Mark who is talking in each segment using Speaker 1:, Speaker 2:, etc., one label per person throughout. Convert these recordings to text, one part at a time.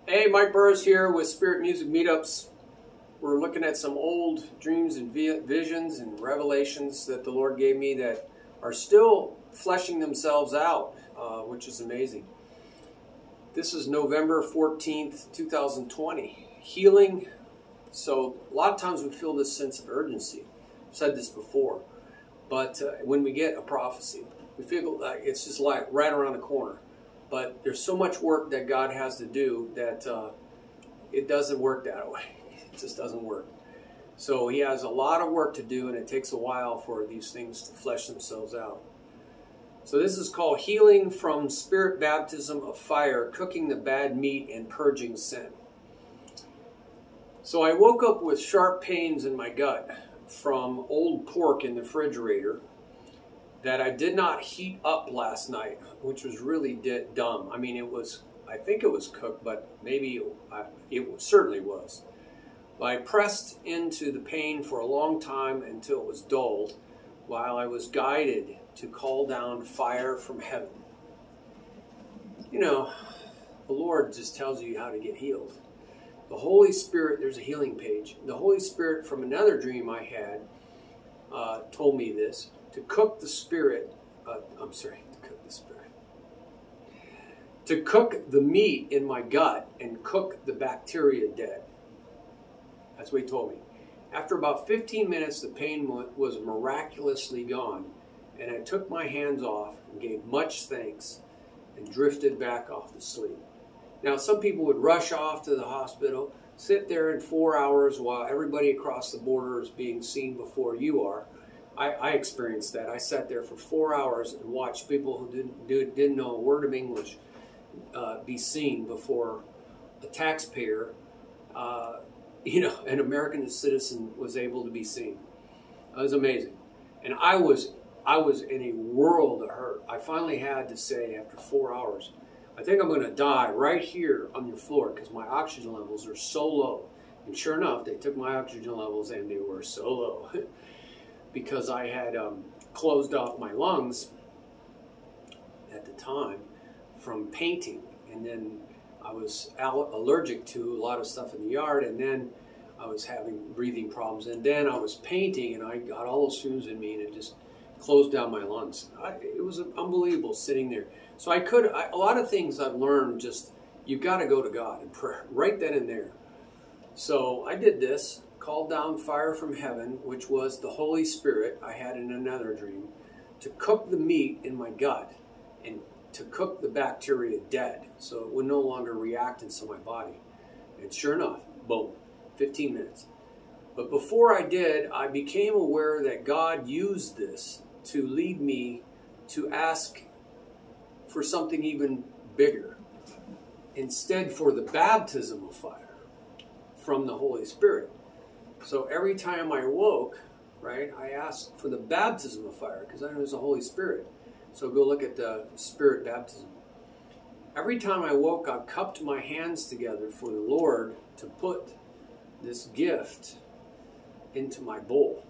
Speaker 1: Hey, Mike Burris here with Spirit Music Meetups. We're looking at some old dreams and visions and revelations that the Lord gave me that are still fleshing themselves out, which is amazing. This is November 14th, 2020. Healing. So a lot of times we feel this sense of urgency. I've said this before. But when we get a prophecy, we feel like it's just like right around the corner. But there's so much work that God has to do that it doesn't work that way. It just doesn't work. So he has a lot of work to do, and it takes a while for these things to flesh themselves out. So this is called Healing from Spirit Baptism of Fire, Cooking the Bad Meat and Purging Sin. So I woke up with sharp pains in my gut from old pork in the refrigerator that I did not heat up last night, which was really dumb. I mean, I think it was cooked, but maybe it certainly was. But I pressed into the pain for a long time until it was dulled, while I was guided to call down fire from heaven. You know, the Lord just tells you how to get healed. The Holy Spirit, there's a healing page. The Holy Spirit from another dream I had told me this. To cook the spirit, to cook the meat in my gut and cook the bacteria dead. That's what he told me. After about 15 minutes, the pain was miraculously gone, and I took my hands off and gave much thanks and drifted back off to sleep. Now, some people would rush off to the hospital, sit there in 4 hours while everybody across the border is being seen before you are. I experienced that. I sat there for 4 hours and watched people who didn't know a word of English be seen before a taxpayer, an American citizen was able to be seen. It was amazing. And I was in a world of hurt. I finally had to say after 4 hours, I think I'm going to die right here on your floor because my oxygen levels are so low. And sure enough, they took my oxygen levels and they were so low. Because I had closed off my lungs at the time from painting, and then I was allergic to a lot of stuff in the yard, and then I was having breathing problems, and then I was painting, and I got all those fumes in me, and it just closed down my lungs. It was unbelievable sitting there. So a lot of things I've learned, just you've got to go to God in prayer right then and there. So I did this. Called down fire from heaven, which was the Holy Spirit I had in another dream, to cook the meat in my gut and to cook the bacteria dead so it would no longer react inside my body. And sure enough, boom, 15 minutes. But before I did, I became aware that God used this to lead me to ask for something even bigger. Instead, for the baptism of fire from the Holy Spirit. So every time I woke, right, I asked for the baptism of fire because I know there's the Holy Spirit. So go look at the Spirit baptism. Every time I woke, I cupped my hands together for the Lord to put this gift into my bowl.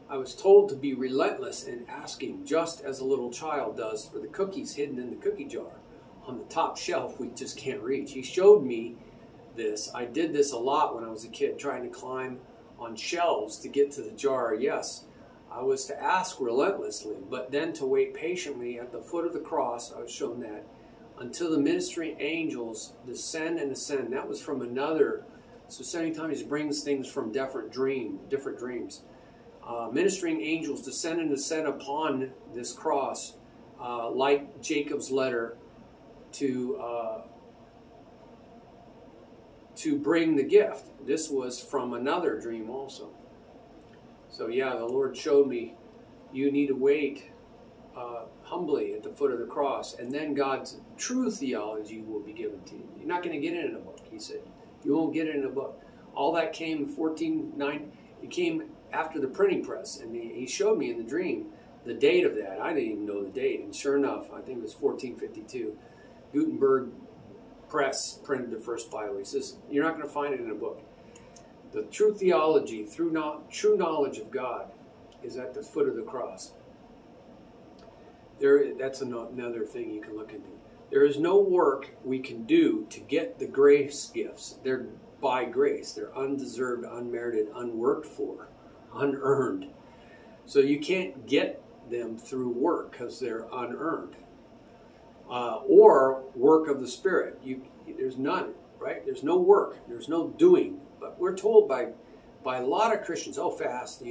Speaker 1: I was told to be relentless in asking, just as a little child does for the cookies hidden in the cookie jar on the top shelf we just can't reach. He showed me this. I did this a lot when I was a kid, trying to climb on shelves to get to the jar. Yes, I was to ask relentlessly, but then to wait patiently at the foot of the cross. I was shown that until the ministering angels descend and ascend. That was from another. So many times he brings things from different dreams. Ministering angels descend and ascend upon this cross, like Jacob's letter to bring the gift. This was from another dream also. So yeah, the Lord showed me you need to wait humbly at the foot of the cross, and then God's true theology will be given to you. You're not going to get it in a book, he said. You won't get it in a book. All that came 14:9. It came after the printing press, and he showed me in the dream the date of that. I didn't even know the date, and sure enough, I think it was 1452. Gutenberg Press printed the first Bible. He says, you're not going to find it in a book. The true theology, true knowledge of God is at the foot of the cross. That's another thing you can look into. There is no work we can do to get the grace gifts. They're by grace. They're undeserved, unmerited, unworked for, unearned. So you can't get them through work because they're unearned. Or work of the Spirit. There's none, right? There's no work. There's no doing. But we're told by a lot of Christians, oh, fast,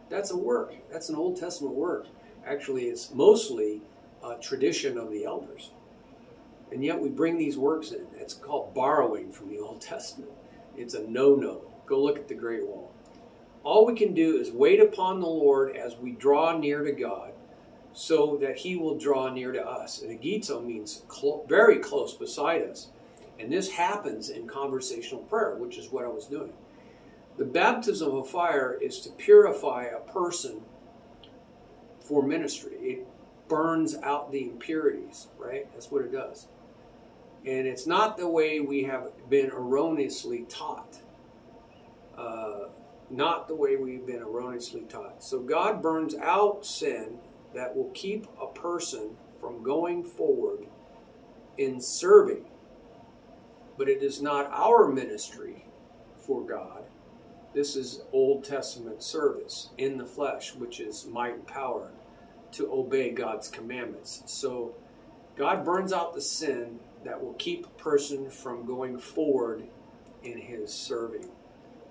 Speaker 1: that's a work. That's an Old Testament work. Actually, it's mostly a tradition of the elders. And yet we bring these works in. It's called borrowing from the Old Testament. It's a no-no. Go look at the Great Wall. All we can do is wait upon the Lord as we draw near to God so that he will draw near to us. And agizo means very close beside us. And this happens in conversational prayer, which is what I was doing. The baptism of fire is to purify a person for ministry. It burns out the impurities, right? That's what it does. And it's not the way we have been erroneously taught. Not the way we've been erroneously taught. So God burns out sin that will keep a person from going forward in serving. But it is not our ministry for God. This is Old Testament service in the flesh, which is might and power to obey God's commandments. So God burns out the sin that will keep a person from going forward in his serving.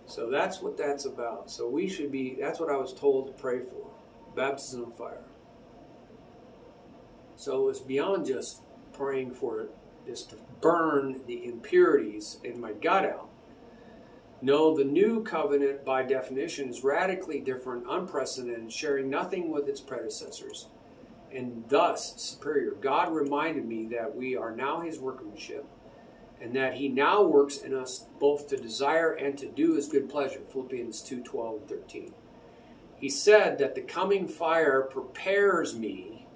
Speaker 1: So that's what that's about. So we should be, that's what I was told to pray for. Baptism of fire. So it's beyond just praying for this to burn the impurities in my gut out. No, the new covenant, by definition, is radically different, unprecedented, sharing nothing with its predecessors, and thus superior. God reminded me that we are now his workmanship, and that he now works in us both to desire and to do his good pleasure. Philippians 2:12 and 13. He said that the coming fire prepares me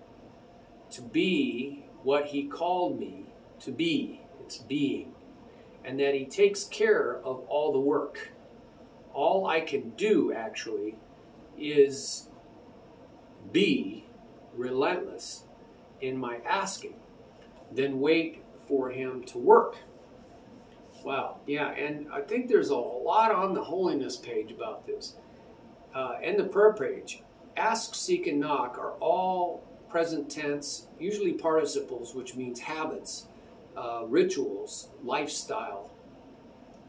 Speaker 1: to be what he called me to be. It's being. And that he takes care of all the work. All I can do, actually, is be relentless in my asking. Then wait for him to work. Wow. Yeah, and I think there's a lot on the holiness page about this. And the prayer page. Ask, seek, and knock are all present tense, usually participles, which means habits. Rituals, lifestyle,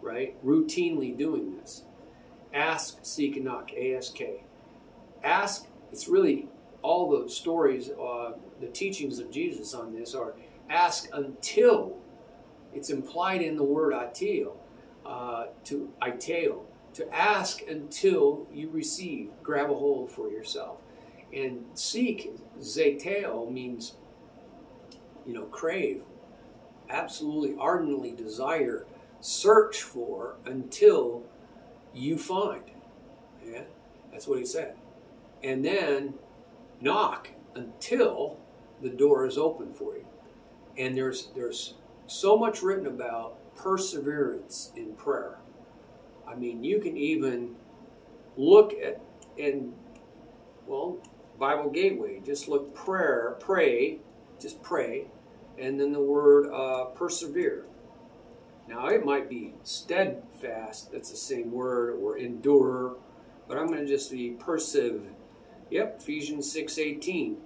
Speaker 1: right? Routinely doing this. Ask, seek, and knock, A-S-K. Ask, it's really all the stories, the teachings of Jesus on this are ask until, it's implied in the word ateo, to ask until you receive, grab a hold for yourself. And seek, zeteo, means, crave. Absolutely ardently desire, search for until you find. Yeah, that's what he said. And then knock until the door is open for you. And there's so much written about perseverance in prayer. I mean, you can even look at Bible Gateway. Just look pray, and then the word persevere. Now, it might be steadfast, that's the same word, or endure, but I'm going to just be persive. Yep, Ephesians 6:18.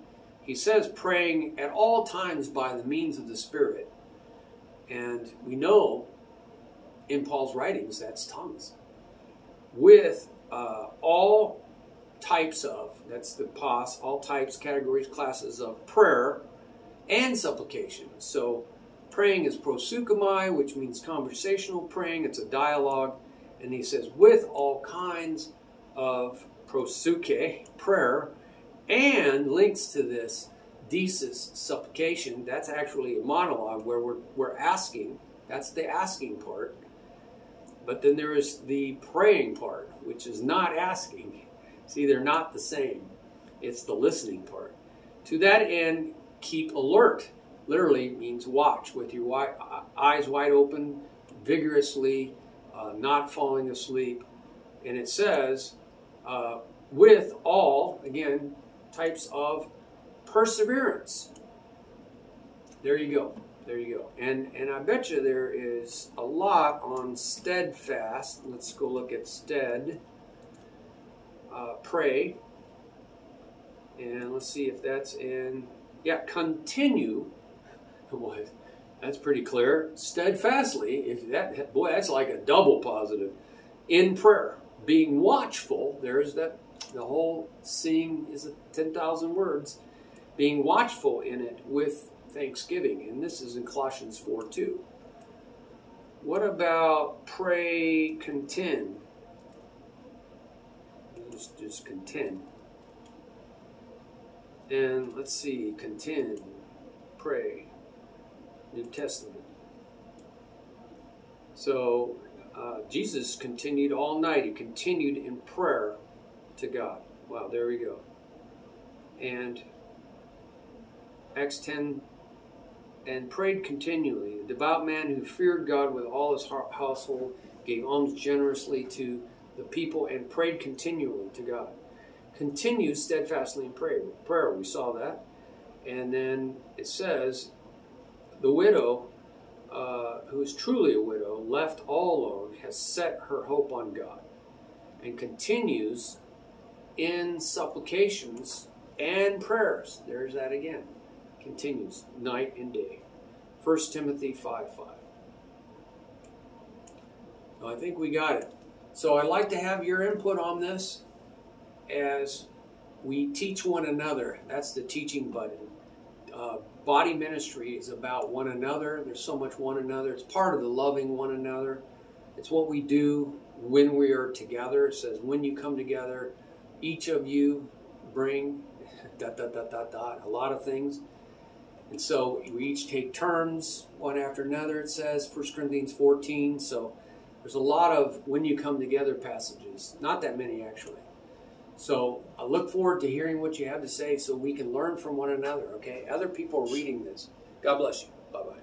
Speaker 1: He says praying at all times by the means of the Spirit. And we know in Paul's writings that's tongues. With all types of, that's the pos, all types, categories, classes of prayer and supplication. So praying is proseuchomai, which means conversational praying. It's a dialogue. And he says with all kinds of proseuche, prayer, and links to this desis, supplication. That's actually a monologue where we're asking. That's the asking part. But then there is the praying part, which is not asking. See, they're not the same. It's the listening part. To that end, keep alert. Literally means watch with your eyes wide open, vigorously, not falling asleep. And it says, with all, again, types of perseverance. There you go. There you go. And I bet you there is a lot on steadfast. Let's go look at pray. And let's see if that's in, continue. Boy, that's pretty clear. Steadfastly, if that, boy, that's like a double positive. In prayer, being watchful, there's that, the whole seeing is 10,000 words. Being watchful in it with thanksgiving. And this is in Colossians 4:2. What about pray, contend? Just contend. And let's see, contend, pray, New Testament. So Jesus continued all night. He continued in prayer to God. Wow, there we go. And Acts 10, and prayed continually. The devout man who feared God with all his household gave alms generously to the people and prayed continually to God. Continue steadfastly in prayer. We saw that. And then it says, the widow, who is truly a widow, left all alone, has set her hope on God and continues in supplications and prayers. There's that again. Continues night and day. 1 Timothy 5:5. So I think we got it. So I'd like to have your input on this as we teach one another. That's the teaching button. Body ministry is about one another. There's so much one another. It's part of the loving one another. It's what we do when we are together. It says, when you come together, each of you bring ... a lot of things. And so we each take turns, one after another, it says, 1 Corinthians 14. So there's a lot of when you come together passages. Not that many, actually. So I look forward to hearing what you have to say so we can learn from one another, okay? Other people are reading this. God bless you. Bye-bye.